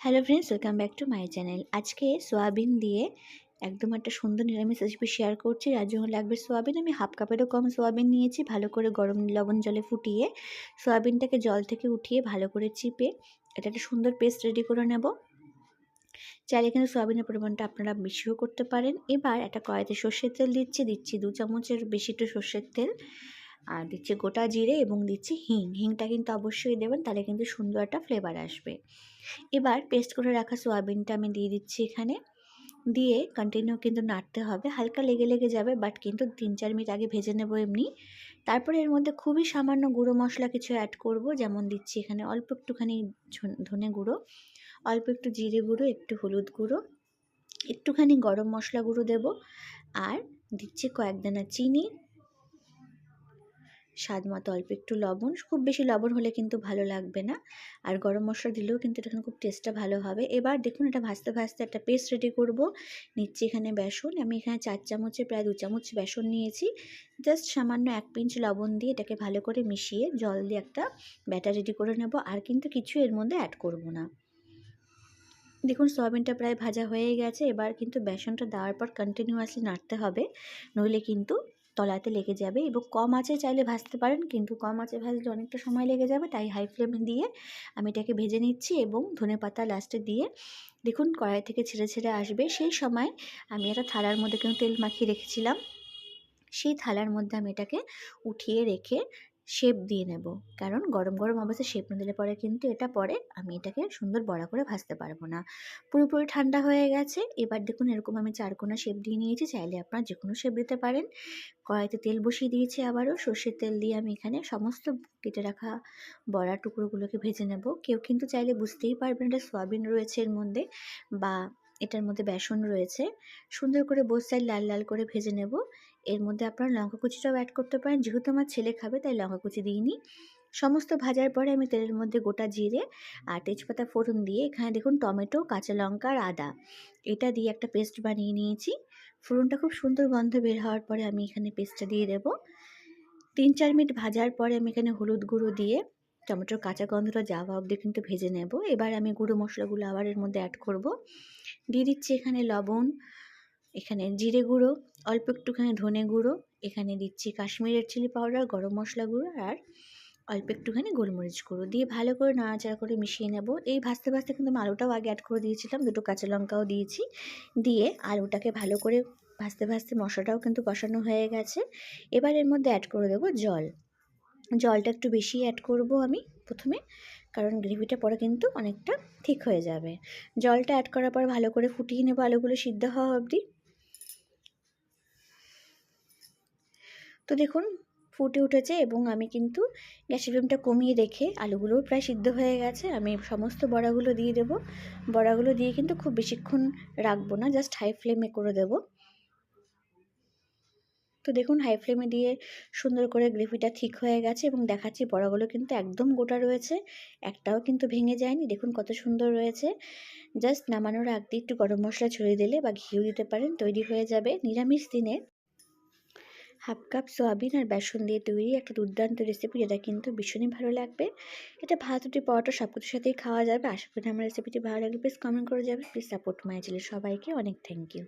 Hello friends, welcome back to my channel. আজকে soybean দিয়ে একদম একটা সুন্দর নিরামিষ রেসিপি শেয়ার করছি। যার জন্য লাগবে সোয়াবিন। আমি হাফ কাপেরও কম সোয়াবিন নিয়েছি। ভালো করে গরম লবণ জলে ফুটিয়ে সোয়াবিনটাকে জল থেকে উঠিয়ে ভালো করে চিপে এটা একটা সুন্দর পেস্ট রেডি করে নেব। চাইলে কিন্তু সোয়াবিনের পরিমাণটা আপনারা বেশিও করতে পারেন। এবার একটা কড়াইতে সর্ষের তেল দিচ্ছি 2 চামচের বেশি একটু সর্ষের তেল, আর দিচ্ছি গোটা জিরে এবং দিচ্ছি হিংটা কিন্তু অবশ্যই দেবেন, তাহলে কিন্তু সুন্দর একটা ফ্লেভার আসবে। এবার পেস্ট করে রাখা সোয়াবিনটা আমি দিয়ে দিচ্ছি এখানে। দিয়ে কন্টিনিউ কিন্তু নাড়তে হবে। হালকা লেগে লেগে যাবে, বাট কিন্তু 3-4 মিনিট আগে ভেজে নেব এমনি। তারপরে এর মধ্যে খুবই সামান্য গুঁড়ো মশলা কিছু অ্যাড করব। যেমন দিচ্ছি এখানে অল্প একটুখানি ধনে গুঁড়ো, অল্প একটু জিরে গুঁড়ো, একটু হলুদ গুঁড়ো, একটুখানি গরম মশলা গুঁড়ো দেব, আর দিচ্ছি কয়েক দানা চিনি, স্বাদ মতো অল্প একটু লবণ। খুব বেশি লবণ হলে কিন্তু ভালো লাগবে না, আর গরম মশলা দিলেও কিন্তু এখানে খুব টেস্টটা ভালো হবে। এবার দেখুন এটা ভাজতে ভাজতে একটা পেস্ট রেডি করব। নিচ্ছি এখানে বেসন। আমি এখানে 4 চামচে প্রায় 2 চামচ বেসন নিয়েছি। জাস্ট সামান্য 1 পিঞ্চ লবণ দিয়ে এটাকে ভালো করে মিশিয়ে জল দিয়ে একটা ব্যাটার রেডি করে নেব। আর কিন্তু কিছু এর মধ্যে অ্যাড করব না। দেখুন সয়াবিনটা প্রায় ভাজা হয়ে গেছে। এবার কিন্তু বেসনটা দেওয়ার পর কন্টিনিউয়াসলি নাড়তে হবে, নইলে কিন্তু তলাতে লেগে যাবে। এবং কম আঁচে চাইলে ভাজতে পারেন, কিন্তু কম আঁচে ভাজলে অনেকটা সময় লেগে যাবে, তাই হাই ফ্লেমে দিয়ে আমি এটাকে ভেজে নিচ্ছি। এবং ধনেপাতা লাস্টে দিয়ে দেখুন কড়াই থেকে ছেড়ে ছেড়ে আসবে। সেই সময় আমি একটা থালার মধ্যে কিন্তু তেল মাখিয়ে রেখেছিলাম, সেই থালার মধ্যে আমি এটাকে উঠিয়ে রেখে শেপ দিয়ে নেব। কারণ গরম গরম অবস্থায় শেপ না দিলে পরে কিন্তু এটা পরে আমি এটাকে সুন্দর বড়া করে ভাজতে পারবো না। পুরোপুরি ঠান্ডা হয়ে গেছে। এবার দেখুন এরকম আমি 4 কোণা শেপ দিয়ে নিয়েছি। চাইলে আপনারা যে কোনো শেপ দিতে পারেন। কড়াইতে তেল বসিয়ে দিয়েছি আবারও। সর্ষের তেল দিয়ে আমি এখানে সমস্ত কেটে রাখা বড়ার টুকরোগুলোকে ভেজে নেব। কেউ কিন্তু চাইলে বুঝতেই পারবেন এটা সয়াবিন রয়েছে এর মধ্যে, বা এটার মধ্যে বেসন রয়েছে। সুন্দর করে বোথ সাইড লাল লাল করে ভেজে নেব। এর মধ্যে আপনারা লঙ্কা কুচিটাও অ্যাড করতে পারেন। যেহেতু আমার ছেলে খাবে তাই লঙ্কা কুচি দিইনি। সমস্ত ভাজার পরে আমি তেলের মধ্যে গোটা জিরে আর তেজপাতা ফোড়ন দিয়ে এখানে দেখুন টমেটো, কাঁচা লঙ্কা আর আদা এটা দিয়ে একটা পেস্ট বানিয়ে নিয়েছি। ফোড়নটা খুব সুন্দর গন্ধ বের হওয়ার পরে আমি এখানে পেস্টটা দিয়ে দেব। 3-4 মিনিট ভাজার পরে আমি এখানে হলুদ গুঁড়ো দিয়ে টমেটোর কাঁচা গন্ধটা যাওয়া অবধি কিন্তু ভেজে নেব। এবার আমি গুঁড়ো মশলাগুলো আবার এর মধ্যে অ্যাড করব। দিয়ে দিচ্ছি এখানে লবণ, এখানে জিরে গুঁড়ো, অল্প একটুখানি ধনে গুঁড়ো, এখানে দিচ্ছি কাশ্মীরের চিলি পাউডার, গরম মশলা গুঁড়ো, আর অল্প একটুখানি গোলমরিচ গুঁড়ো দিয়ে ভালো করে নাড়াচাড়া করে মিশিয়ে নেব। এই ভাজতে ভাজতে কিন্তু আমি আলুটাও আগে অ্যাড করে দিয়েছিলাম, 2টো কাঁচা লঙ্কাও দিয়েছি। দিয়ে আলুটাকে ভালো করে ভাজতে ভাজতে মশলাটাও কিন্তু কষানো হয়ে গেছে। এবার এর মধ্যে অ্যাড করে দেবো জল। জলটা একটু বেশি অ্যাড করব আমি প্রথমে, কারণ গ্রেভিটা পরে কিন্তু অনেকটা ঠিক হয়ে যাবে। জলটা অ্যাড করার পর ভালো করে ফুটিয়ে নেব আলুগুলো সিদ্ধ হওয়া অবধি। তো দেখুন ফুটে উঠেছে এবং আমি কিন্তু গ্যাসের ফ্লেমটা কমিয়ে রেখে আলুগুলোও প্রায় সিদ্ধ হয়ে গেছে। আমি সমস্ত বড়াগুলো দিয়ে দেবো। বড়াগুলো দিয়ে কিন্তু খুব বেশিক্ষণ রাখবো না, জাস্ট হাই ফ্লেমে করে দেবো। তো দেখুন হাই ফ্লেমে দিয়ে সুন্দর করে গ্রেভিটা ঠিক হয়ে গেছে এবং দেখাচ্ছি বড়াগুলো কিন্তু একদম গোটা রয়েছে, একটাও কিন্তু ভেঙে যায়নি। দেখুন কত সুন্দর রয়েছে। জাস্ট নামানোর আগ দিয়ে একটু গরম মশলা ছড়িয়ে দিলে বা ঘিও দিতে পারেন, তৈরি হয়ে যাবে নিরামিষ দিনে হাফ কাপ সয়াবিন আর বেসন দিয়ে তৈরি একটা দুর্দান্ত রেসিপি, যেটা কিন্তু ভীষণই ভালো লাগবে। এটা ভাত, রুটি, পরোটা সব কিছুর সাথেই খাওয়া যাবে। আশা করি আমার রেসিপিটি ভালো লাগবে। প্লিজ কমেন্ট করে যাবেন। Please support my channel. সবাইকে অনেক থ্যাংক ইউ।